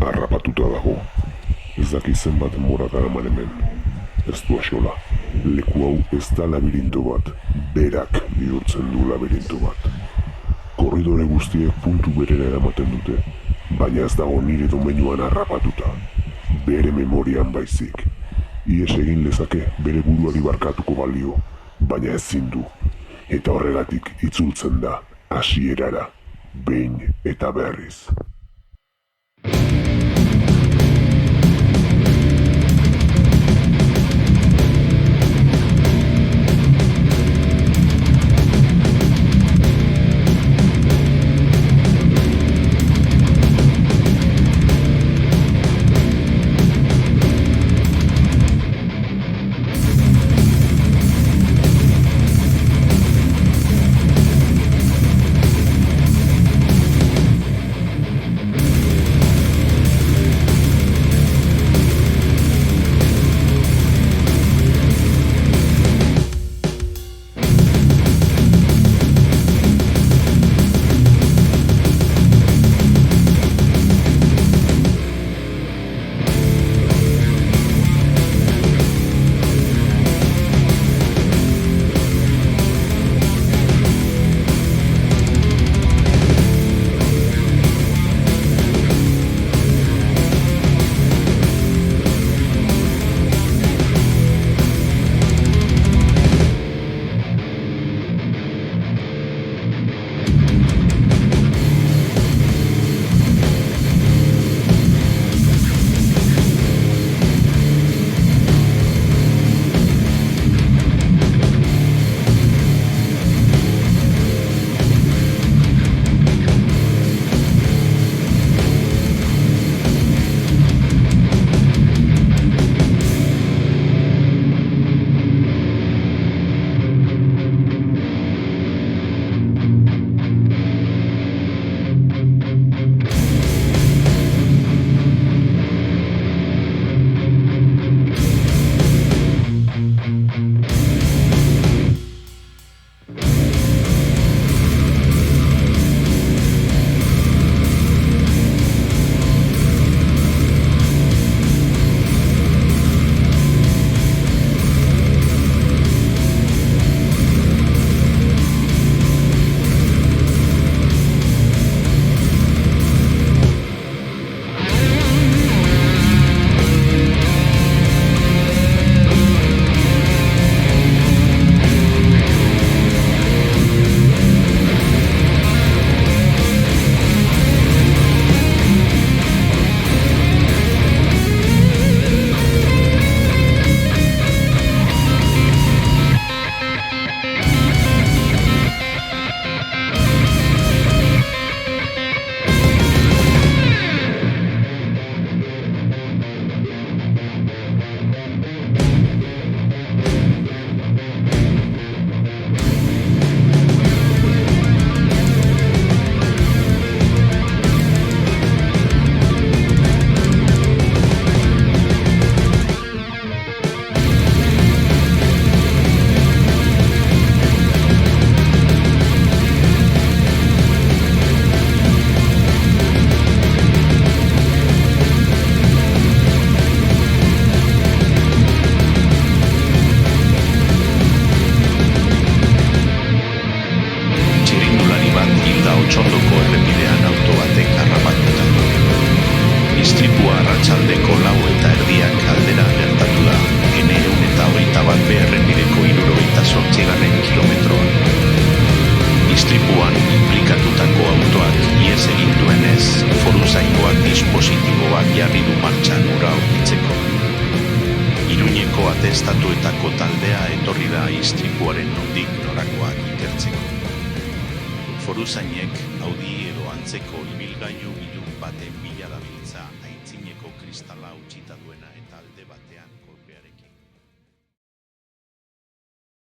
harrapatuta dago. Ez daki zenbat denbora daraman hemen. Ez du axola. Leku hau ez da labirinto bat, berak bihurtzen du labirinto bat. Korridore guztiek puntu berera eramaten dute, baina ez dago nire domeinuan harrapatuta. Bere memorian baizik. Ies egin lezake bere buruari barkatuko balio, baina ezin du. Eta horregatik itzultzen da, hasierara, behin eta berriz. Atestatuetako taldea etorri da istripuaren nondik norakoak ikertzeko. Foruzainek Audi edo antzeko ibilgailu ilun baten bila dabiltza aitzineko kristala utzita duena eta alde batean